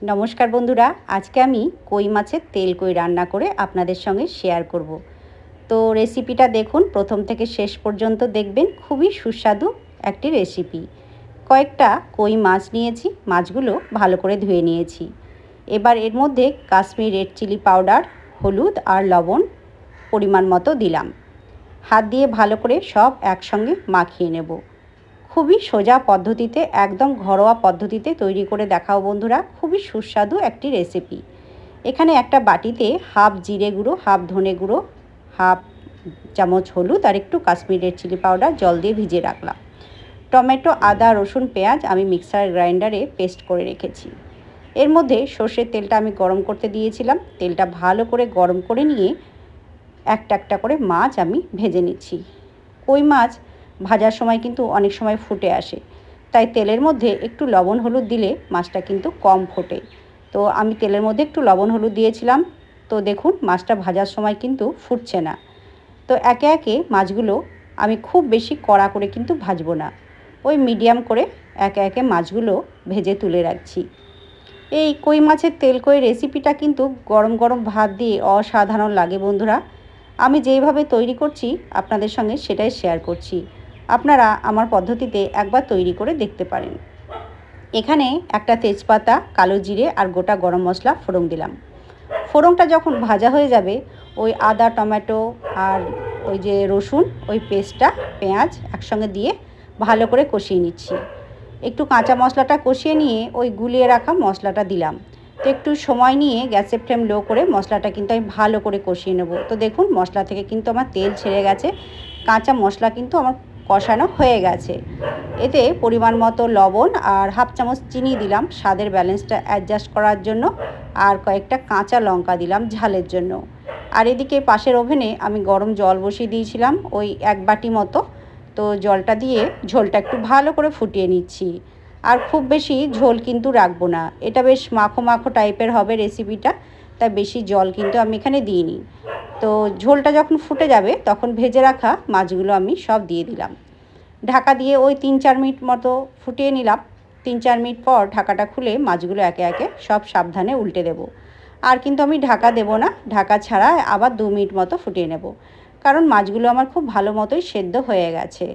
नमस्कार बंधुरा आज के आमी कई माछेर तेल कई रान्ना करे आपनादेर संगे शेयर करब। तो रेसिपिटा देखुन प्रथम थेके शेष पर्यन्त देखबेन, खूबई सुस्वादु एकटी रेसिपि। कयेकटा कई माछ नियेछि, माछगुलो भालो करे धुए नियेछि। एबार एर मध्ये काश्मीर रेड चिली पाउडार, हलुद और लवण परिमाण मतो दिलाम। हाथ दिए भालो करे सब एकसंगे माखिए नेब। खूबই সোজা পদ্ধতিতে একদম ঘরোয়া পদ্ধতিতে তৈরি করে দেখাও বন্ধুরা, খুবই সুস্বাদু একটি রেসিপি। এখানে একটা বাটিতে হাফ জিরে গুঁড়ো, হাফ ধনে গুঁড়ো, হাফ চামচ হলুদ আর একটু কাশ্মীরি রেড চিলি পাউডার জল দিয়ে ভিজিয়ে রাখলাম। টমেটো, আদা, রসুন, পেঁয়াজ আমি মিক্সার গ্রাইন্ডারে পেস্ট করে রেখেছি। এর মধ্যে সর্ষের তেলটা আমি গরম করতে দিয়েছিলাম। তেলটা ভালো করে গরম করে নিয়ে একটা একটা করে মাছ আমি ভেজে নিচ্ছি। কই মাছ ভাজার সময় কিন্তু অনেক সময় ফুটে আসে, তাই তেলের মধ্যে একটু লবণ হলুদ দিলে মাছটা কিন্তু কম ফোটে। তো আমি তেলের মধ্যে একটু লবণ হলুদ দিয়েছিলাম। তো দেখুন মাছটা ভাজার সময় কিন্তু ফুটছে না। তো একে একে মাছগুলো আমি খুব বেশি কড়া করে কিন্তু ভাজবো না, ওই মিডিয়াম করে একে একে মাছগুলো ভেজে তুলে রাখছি। এই কই মাছের তেল কই রেসিপিটা কিন্তু গরম গরম ভাত দিয়ে অসাধারণ লাগে বন্ধুরা। আমি যেভাবে তৈরি করছি আপনাদের সঙ্গে সেটাই শেয়ার করছি। আপনারা আমার পদ্ধতিতে একবার তৈরি করে দেখতে পারেন। এখানে একটা তেজপাতা, কালো জিরে আর গোটা গরম মশলা ফোড়ন দিলাম। ফোড়নটা যখন ভাজা হয়ে যাবে, ওই আদা, টমেটো আর ওই যে রসুন, ওই পেস্টটা, পেঁয়াজ একসঙ্গে দিয়ে ভালো করে কষিয়ে নিচ্ছি। একটু কাঁচা মশলাটা কষিয়ে নিয়ে ওই গুলিয়ে রাখা মশলাটা দিলাম। তো একটু সময় নিয়ে গ্যাসের ফ্লেম লো করে মশলাটা কিন্তু আমি ভালো করে কষিয়ে নেব। তো দেখুন মশলা থেকে কিন্তু আমার তেল ছেড়ে গেছে, কাঁচা মশলা কিন্তু আমার কষানো হয়ে গেছে। এতে পরিমাণ মতো লবণ আর হাফ চামচ চিনি দিলাম স্বাদের ব্যালেন্সটা অ্যাডজাস্ট করার জন্য, আর কয়েকটা কাঁচা লঙ্কা দিলাম ঝালের জন্য। আর এদিকে পাশের ওভেনে আমি গরম জল বসিয়ে দিয়েছিলাম ওই এক বাটি মতো। তো জলটা দিয়ে ঝোলটা একটু ভালো করে ফুটিয়ে নিচ্ছি। আর খুব বেশি ঝোল কিন্তু রাখবো না, এটা বেশ মাখো মাখো টাইপের হবে রেসিপিটা, তাই বেশি জল কিন্তু আমি এখানে দিইনি। তো ঝোলটা যখন ফুটে যাবে তখন ভেজে রাখা মাছগুলো আমি সব দিয়ে দিলাম। ঢাকা দিয়ে ওই 3-4 মিনিট মতো ফুটিয়ে নিলাম। 3-4 মিনিট পর ঢাকাটা খুলে মাছগুলো একে একে সব সাবধানে উল্টে দেব। আর কিন্তু আমি ঢাকা দেব না, ঢাকা ছাড়া আবার 2 মিনিট মতো ফুটিয়ে নেব, কারণ মাছগুলো আমার খুব ভালো মতোই সেদ্ধ হয়ে গেছে।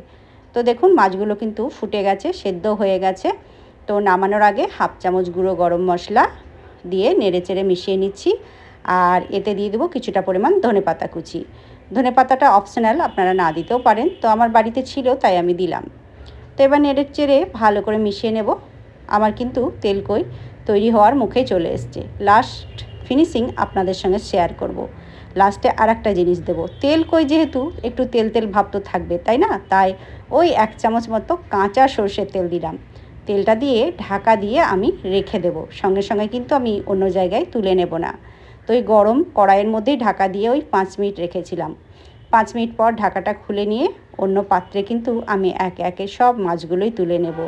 তো দেখুন মাছগুলো কিন্তু ফুটে গেছে, সেদ্ধ হয়ে গেছে। তো নামানোর আগে হাফ চামচ গুঁড়ো গরম মশলা দিয়ে নেড়েচেড়ে মিশিয়ে নিচ্ছি। আর এতে দিয়ে দেবো কিছুটা পরিমাণ ধনেপাতা কুচি। ধনেপাতাটা অপশনাল, আপনারা না দিতেও পারেন, তো আমার বাড়িতে ছিল তাই আমি দিলাম। তো এবার নেড়েচেড়ে ভালো করে মিশিয়ে নেব। আমার কিন্তু তেল কই তৈরি হওয়ার মুখে চলে এসছে। লাস্ট ফিনিশিং আপনাদের সঙ্গে শেয়ার করব। লাস্টে আর একটা জিনিস দেবো, তেল কই যেহেতু একটু তেল তেল ভাব তো থাকবে তাই না, তাই ওই 1 চামচ মতো কাঁচা সর্ষের তেল দিলাম। তেলটা দিয়ে ঢাকা দিয়ে আমি রেখে দেব, সঙ্গে সঙ্গে কিন্তু আমি অন্য জায়গায় তুলে নেব না। তো ওই গরম কড়াইয়ের মধ্যেই ঢাকা দিয়ে ওই 5 মিনিট রেখেছিলাম। 5 মিনিট পর ঢাকাটা খুলে নিয়ে অন্য পাত্রে কিন্তু আমি একে একে সব মাছগুলোই তুলে নেব।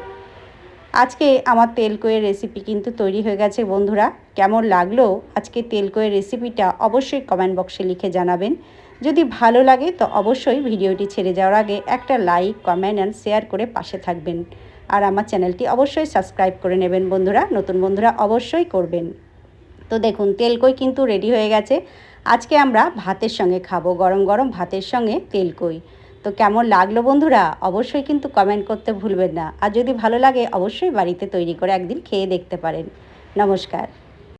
আজকে আমার তেল কইয়ের রেসিপি কিন্তু তৈরি হয়ে গেছে বন্ধুরা। কেমন লাগলো আজকে তেল কইয়ের রেসিপিটা অবশ্যই কমেন্ট বক্সে লিখে জানাবেন। যদি ভালো লাগে তো অবশ্যই ভিডিওটি ছেড়ে যাওয়ার আগে একটা লাইক, কমেন্ট অ্যান্ড শেয়ার করে পাশে থাকবেন। আর আমার চ্যানেলটি অবশ্যই সাবস্ক্রাইব করে নেবেন বন্ধুরা, নতুন বন্ধুরা অবশ্যই করবেন। তো দেখুন তেল কই কিন্তু রেডি হয়ে গেছে। আজকে আমরা ভাতের সঙ্গে খাবো, গরম গরম ভাতের সঙ্গে তেল কই। তো কেমন লাগলো বন্ধুরা অবশ্যই কিন্তু কমেন্ট করতে ভুলবেন না। আর যদি ভালো লাগে অবশ্যই বাড়িতে তৈরি করে একদিন খেয়ে দেখতে পারেন। নমস্কার।